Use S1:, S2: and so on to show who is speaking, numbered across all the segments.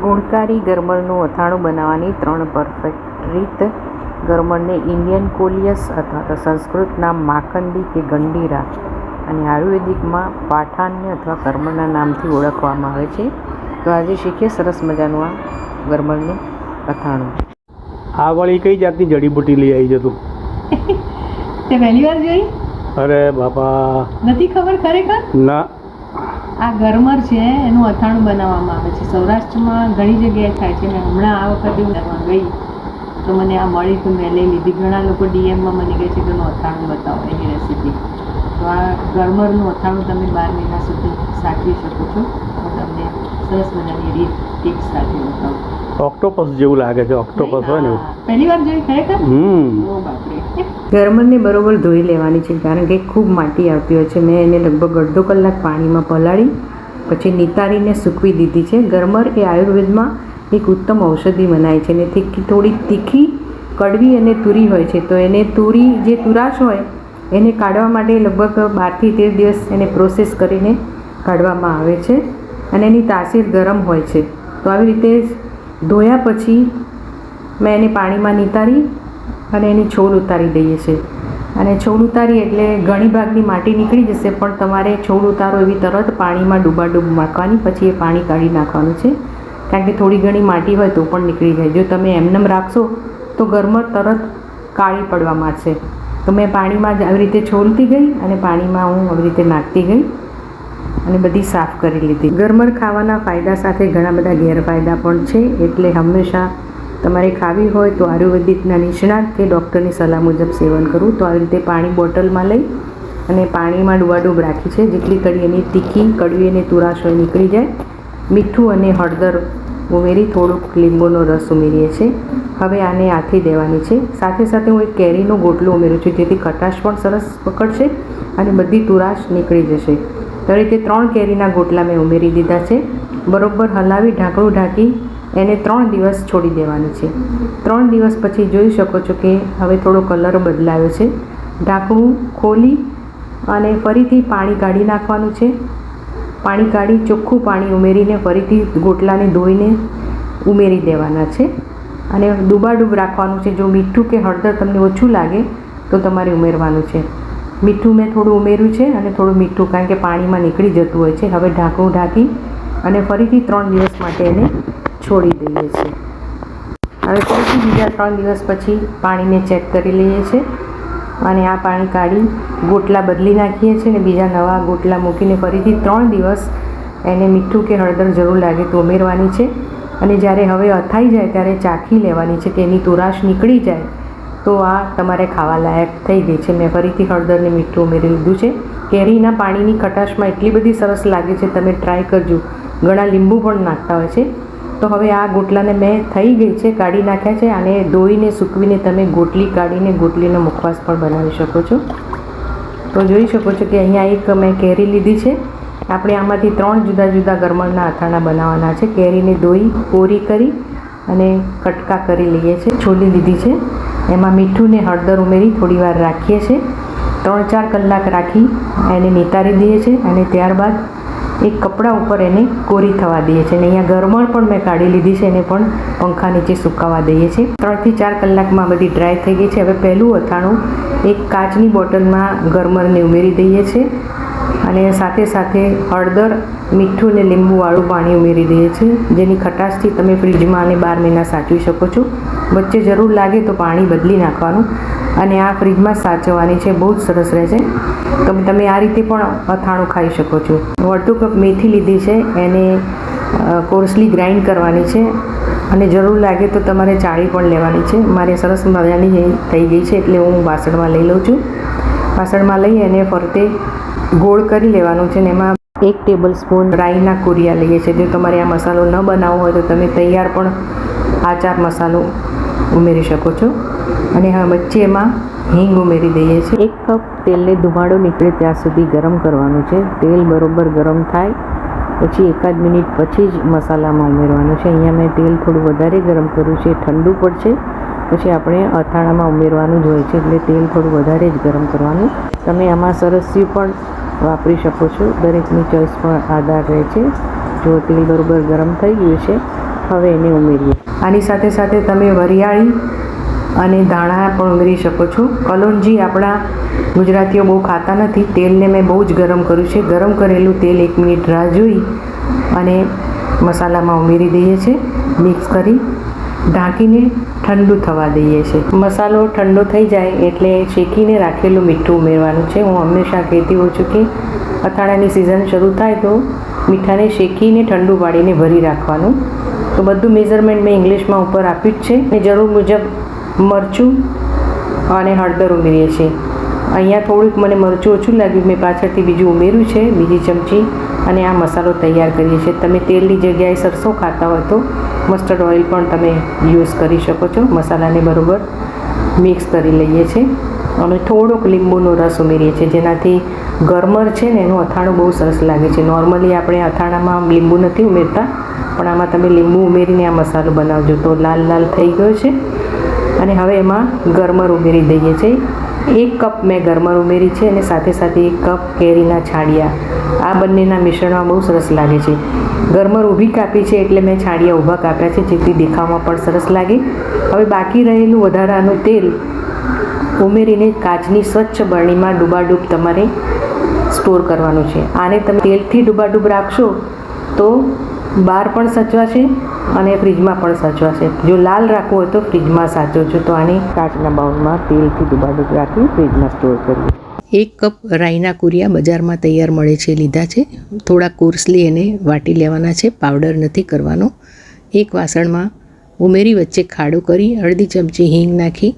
S1: ગુણકારી ગરમરનું અથાણું બનાવવાની 3 પરફેક્ટ રીત. ગરમરને ઇન્ડિયન કોલિયસ અથવા તો સંસ્કૃત નામ માકંદી કે ગંડીરા અને આયુર્વેદિકમાં પાઠાન્ય અથવા ગરમરના નામથી ઓળખવામાં આવે છે. તો આજે શીખીએ સરસ મજાનું આ ગરમરનું અથાણું.
S2: આ વળી કઈ જાતની જડીબુટી લઈ આવી છે તું?
S3: તે પહેલી વાર જોઈ?
S2: અરે બાપા,
S3: નથી ખબર ખરેખર?
S2: ના.
S3: આ ગરમર છે એનું અથાણું બનાવવામાં આવે છે. સૌરાષ્ટ્રમાં ઘણી જગ્યાએ થાય છે. મેં હમણાં આ વખતે હું ગઈ તો મને આ મળી તો મેં લઈ લીધી. ઘણા લોકો ડીએમમાં મને કહે છે કે એનું અથાણું બતાવો, એની રેસીપી. તો આ ગરમરનું અથાણું તમે 12 મહિના સુધી સાચવી શકો છો. હું તમને સરસ મજાની રીત ટિપ્સ સાથે બતાવું.
S2: ઓક્ટોપસ જેવું લાગે છે, ઓક્ટોપસ હોય ને.
S3: પહેલી વાર જોઈ ખરેખર? ઓ બાપરે.
S1: ગરમરને બરોબર ધોઈ લેવાની છે, કારણ કે ખૂબ માટી આવતી હોય છે. મેં એને લગભગ અડધો કલાક પાણીમાં પલાળી પછી નિતારીને સૂકવી દીધી છે. ગરમર એ આયુર્વેદમાં એક ઉત્તમ ઔષધિ મનાય છે ને થોડી તીખી, કડવી અને તુરી હોય છે. તો એને તુરી જે તુરાશ હોય એને કાઢવા માટે લગભગ 12 થી 13 દિવસ એને પ્રોસેસ કરીને કાઢવામાં આવે છે અને એની તાસીર ગરમ હોય છે. તો આવી રીતે ધોયા પછી મેં એને પાણીમાં નિતારી અને એની છોલ ઉતારી દઈએ છીએ. અને છોલ ઉતારી એટલે ઘણી ભાગની માટી નીકળી જશે, પણ તમારે છોલ ઉતારો એવી તરત પાણીમાં ડૂબાડૂબ નાખવાની, પછી એ પાણી કાઢી નાખવાનું છે, કારણ કે થોડી ઘણી માટી હોય તો પણ નીકળી જાય. જો તમે એમનેમ રાખશો તો ગરમર તરત કાળી પડવા માંડશે. તો મેં પાણીમાં જ આવી રીતે છોલતી ગઈ અને પાણીમાં હું આવી રીતે નાખતી ગઈ અને બધી સાફ કરી લીધી. ગરમર ખાવાના ફાયદા સાથે ઘણા બધા ગેરફાયદા પણ છે, એટલે હંમેશા તમારે ખાવી હોય તો આયુર્વેદિકના નિષ્ણાત કે ડૉક્ટરની સલાહ મુજબ સેવન કરવું. તો આવી રીતે પાણી બોટલમાં લઈ અને પાણીમાં ડૂબાડૂબ રાખી છે. જેટલી કડી એની તીખી, કડવી અને તુરાશ હોય નીકળી જાય. મીઠું અને હળદર ઉમેરી થોડુંક લીંબુનો રસ ઉમેરીએ છીએ. હવે આને આથી દેવાની છે. સાથે સાથે હું એક કેરીનો ગોટલો ઉમેરું છું, જેથી ખટાશ પણ સરસ પકડશે અને બધી તુરાશ નીકળી જશે. તો રીતે 3 કેરીના ગોટલા મેં ઉમેરી દીધા છે. બરોબર હલાવી ઢાંકણું ઢાંકી એને 3 દિવસ છોડી દેવાની છે. 3 દિવસ પછી જોઈ શકો છો કે હવે થોડો કલર બદલાયો છે. ઢાંકણું ખોલી અને ફરીથી પાણી કાઢી નાખવાનું છે. પાણી કાઢી ચોખ્ખું પાણી ઉમેરીને ફરીથી ગોટલાને ધોઈને ઉમેરી દેવાના છે અને ડૂબાડૂબ રાખવાનું છે. જો મીઠું કે હળદર તમને ઓછું લાગે તો તમારે ઉમેરવાનું છે. મીઠું મેં થોડું ઉમેર્યું છે અને થોડું મીઠું, કારણ કે પાણીમાં નીકળી જતું હોય છે. હવે ઢાંકણું ઢાંકી અને ફરીથી 3 દિવસ માટે એને છોડી દઈએ છીએ. હવે ફરીથી બીજા 3 દિવસ પછી પાણીને ચેક કરી લઈએ છીએ અને આ પાણી કાઢી ગોટલા બદલી નાખીએ છીએ અને બીજા નવા ગોટલા મૂકીને ફરીથી 3 દિવસ એને મીઠું કે હળદર જરૂર લાગે તો ઉમેરવાની છે. અને જ્યારે હવે અથાઈ જાય ત્યારે ચાખી લેવાની છે કે એની તુરાશ નીકળી જાય તો આ તમારે ખાવા લાયક થઈ ગઈ છે. મેં ફરીથી હળદર અને મીઠું ઉમેરી લીધું છે. કેરીના પાણીની ખટાશમાં એટલી બધી સરસ લાગે છે, તમે ટ્રાય કરજો. ઘણા લીંબુ પણ નાખતા હોય છે. તો હવે આ ગોટલાને મેં થઈ ગઈ છે, કાઢી નાખ્યા છે. આને ધોઈને સૂકવીને તમે ગોટલી કાઢીને ગોટલીનો મુખવાસ પણ બનાવી શકો છો. તો જોઈ શકો છો કે અહીંયા એક મેં કેરી લીધી છે. આપણે આમાંથી 3 જુદા જુદા ગરમરના અથાણા બનાવવાના છે. કેરીને ધોઈ કોરી કરી અને કટકા કરી લઈએ છીએ. છોલી લીધી છે. એમાં મીઠું ને હળદર ઉમેરી થોડી વાર રાખીએ છીએ. 3-4 કલાક રાખી એને નિતારી દઈએ છીએ અને ત્યારબાદ એક કપડા ઉપર એને કોરી થવા દઈએ છીએ. અને અહીંયા ગરમર પણ મેં કાઢી લીધી છે, એને પણ પંખા નીચે સુકાવા દઈએ છીએ. 3 થી 4 કલાકમાં બધી ડ્રાય થઈ ગઈ છે. હવે પહેલું અથાણું એક કાચની બોટલમાં ગરમરને ઉમેરી દઈએ છીએ અને સાથે સાથે હળદર, મીઠું અને લીંબુવાળું પાણી ઉમેરી દઈએ છીએ, જેની ખટાશથી તમે ફ્રીજમાં અને 12 મહિના સાચવી શકો છો. વચ્ચે જરૂર લાગે તો પાણી બદલી નાખવાનું અને આ ફ્રીજમાં સાચવવાની છે. બહુ જ સરસ રહેશે. તમે આ રીતે પણ અથાણું ખાઈ શકો છો. અડધો કપ મેથી લીધી છે, એને કોર્સલી ગ્રાઇન્ડ કરવાની છે અને જરૂર લાગે તો તમારે ચાળી પણ લેવાની છે. મારે સરસ મજાની થઈ ગઈ છે એટલે હું વાસણમાં લઈ લઉં છું. વાસણમાં લઈ અને ફરતે ગોળ કરી લેવાનું છે અને એમાં 1 ટેબલ સ્પૂન રાઈના કુરિયા લઈએ છીએ. જો તમારે આ મસાલો ન બનાવવો હોય તો તમે તૈયાર પણ આચાર મસાલો ઉમેરી શકો છો. અને હા, વચ્ચે એમાં હિંગ ઉમેરી દઈએ છીએ. 1 કપ તેલને ધુમાડો નીકળે ત્યાં સુધી ગરમ કરવાનું છે. તેલ બરોબર ગરમ થાય પછી 1 મિનિટ પછી જ મસાલામાં ઉમેરવાનું છે. અહીંયા મેં તેલ થોડું વધારે ગરમ કર્યું છે, ઠંડુ પડશે પછી આપણે અથાણામાં ઉમેરવાનું જ હોય છે, એટલે તેલ થોડું વધારે જ ગરમ કરવાનું. તમે આમાં સરસ્યું પણ વાપરી શકો છો. દરેકની ચોઈસ પર આધાર રહે છે. જો તેલ બરોબર ગરમ થઈ ગયું છે હવે એને ઉમેરીએ. આની સાથે સાથે તમે વરિયાળી અને ધાણા પણ ઉમેરી શકો છો. કલોંજી આપણા ગુજરાતીઓ બહુ ખાતા નથી. તેલને મેં બહુ જ ગરમ કર્યું છે. ગરમ કરેલું તેલ 1 મિનિટ રાહ જોઈ અને મસાલામાં ઉમેરી દઈએ છીએ. મિક્સ કરી ઢાંકીને ઠંડુ થવા દઈએ છીએ. મસાલો ઠંડો થઈ જાય એટલે શેકીને રાખેલું મીઠું ઉમેરવાનું છે. હું હંમેશા કહેતી હોઉં છું કે અથાણાની સિઝન શરૂ થાય તો મીઠાને શેકીને ઠંડુ પાડીને ભરી રાખવાનું. તો બધું મેઝરમેન્ટ મેં ઇંગ્લિશમાં ઉપર આપ્યું જ છે. અને જરૂર મુજબ મરચું અને હળદર ઉમેરીએ છીએ. અહીંયા થોડુંક મને મરચું ઓછું લાગ્યું, મેં પાછળથી બીજું ઉમેર્યું છે, બીજી ચમચી. અને આ મસાલો તૈયાર કરીએ છીએ. તમે તેલની જગ્યાએ સરસો ખાતા હોય તો મસ્ટર્ડ ઓઇલ પણ તમે યુઝ કરી શકો છો. મસાલાને બરાબર મિક્સ કરી લઈએ છીએ અને થોડોક લીંબુનો રસ ઉમેરીએ છીએ, જેનાથી ગરમર છે ને એનું અથાણું બહુ સરસ લાગે છે. નોર્મલી આપણે અથાણામાં લીંબુ નથી ઉમેરતા, પણ આમાં તમે લીંબુ ઉમેરીને આ મસાલો બનાવજો તો લાલ લાલ થઈ ગયો છે. અને હવે એમાં ગરમર ઉમેરી દઈએ છીએ. 1 કપ મેં ગરમર ઉમેરી છે અને સાથે સાથે 1 કપ કેરીના છાડિયા. આ બંનેના મિશ્રણમાં બહુ સરસ લાગે છે. ગરમર ઊભી કાપી છે એટલે મેં છાડિયા ઊભા કાપ્યા છે, જેથી દેખાવમાં પણ સરસ લાગે. હવે બાકી રહેલું વધારાનું તેલ ઉમેરીને કાચની સ્વચ્છ બરણીમાં ડૂબાડૂબ તમારે સ્ટોર કરવાનું છે. આને તમે તેલથી ડૂબાડૂબ રાખશો તો બહાર પણ સચવાશે અને ફ્રીજમાં પણ સચવાશે. જો લાલ રાખવું હોય તો ફ્રીજમાં સાચવજો. તો આને કાચના બાઉલમાં તેલથી ડૂબાડૂબ રાખી ફ્રીજમાં સ્ટોર કરીએ. 1 કપ રાઈના કુરિયા બજારમાં તૈયાર મળે છે લીધા છે. થોડા કોર્સલી એને વાટી લેવાના છે, પાવડર નથી કરવાનો. એક વાસણમાં ઉમેરી વચ્ચે ખાડો કરી અડધી ચમચી હિંગ નાખી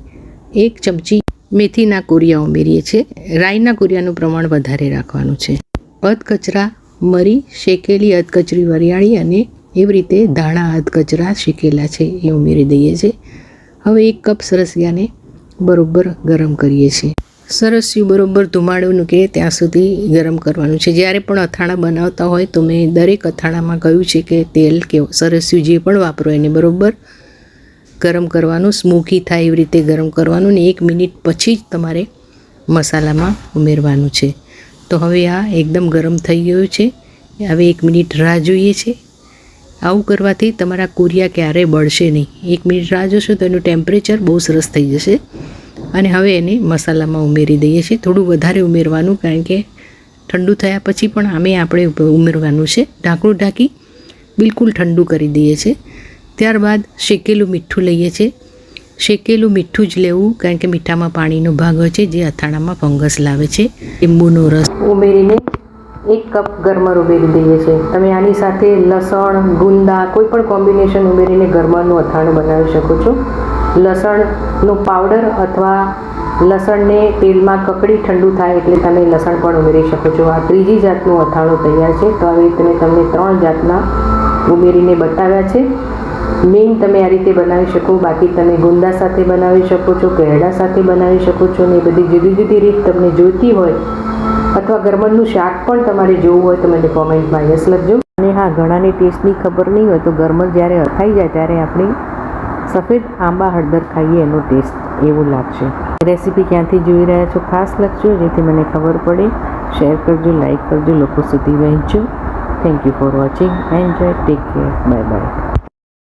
S1: 1 ચમચી મેથીના કુરિયા ઉમેરીએ છીએ. રાઈના કુરિયાનું પ્રમાણ વધારે રાખવાનું છે. અધકચરા મરી, શેકેલી અધકચરી વરિયાળી અને એવી રીતે ધાણા અધકચરા શેકેલા છે એ ઉમેરી દઈએ છીએ. હવે 1 કપ સરસિયાને બરોબર ગરમ કરીએ છીએ. સરસિયું બરોબર ધુમાડો નીકળે ત્યાં સુધી ગરમ કરવાનું છે. જ્યારે પણ અથાણા બનાવતા હોય તો મેં દરેક અથાણામાં કહ્યું છે કે તેલ કે સરસિયું જે પણ વાપરો એને બરોબર ગરમ કરવાનું, સ્મોકી થાય એવી રીતે ગરમ કરવાનું. ને 1 મિનિટ પછી જ તમારે મસાલામાં ઉમેરવાનું છે. તો હવે આ એકદમ ગરમ થઈ ગયું છે. હવે 1 મિનિટ રાહ જોઈએ છે. આવું કરવાથી તમારા કુરિયા ક્યારેય બળશે નહીં. 1 મિનિટ રાહ જોશો તો એનું ટેમ્પરેચર બહુ સરસ થઈ જશે. અને હવે એને મસાલામાં ઉમેરી દઈએ છીએ. થોડું વધારે ઉમેરવાનું, કારણ કે ઠંડુ થયા પછી પણ આમે આપણે ઉમેરવાનું છે. ઢાંકણું ઢાંકી બિલકુલ ઠંડુ કરી દઈએ છીએ. ત્યારબાદ શેકેલું મીઠું લઈએ છીએ. શેકેલું મીઠું જ લેવું, કારણ કે મીઠામાં પાણીનો ભાગ હોય છે જે અથાણામાં ફંગસ લાવે છે. લીંબુનો રસ ઉમેરીને 1 કપ ગરમર ઉમેરી દઈએ છીએ. તમે આની સાથે લસણ, ગુંદા કોઈ પણ કોમ્બિનેશન ઉમેરીને ગરમરનું અથાણું બનાવી શકો છો. લસણનો પાવડર અથવા લસણને તેલમાં કકડી ઠંડુ થાય એટલે તમે લસણ પણ ઉમેરી શકો છો. આ ત્રીજી જાતનું અથાણું તૈયાર છે. તો આવી રીતે મેં તમને 3 જાતના ઉમેરીને બતાવ્યા છે. મેઇન તમે આ રીતે બનાવી શકો. બાકી તમે ગુંદા સાથે બનાવી શકો છો, કેરડા સાથે બનાવી શકો છો. ને એ બધી જુદી જુદી રીત તમને જોઈતી હોય અથવા ગરમરનું શાક પણ તમારે જોવું હોય તો મને કોમેન્ટમાં યસ લખજો. અને હા, ઘણાને ટેસ્ટની ખબર નહીં હોય તો ગરમર જ્યારે અથાઈ જાય ત્યારે આપણે સફેદ આંબા હળદર ખાઈએ એનો ટેસ્ટ એવું લાગશે. રેસીપી ક્યાંથી જોઈ રહ્યા છો ખાસ લખજો, જેથી મને ખબર પડે. શેર કરજો, લાઈક કરજો, લોકો સુધી વહેંચજો. Thank you for watching. Enjoy, take care, bye by.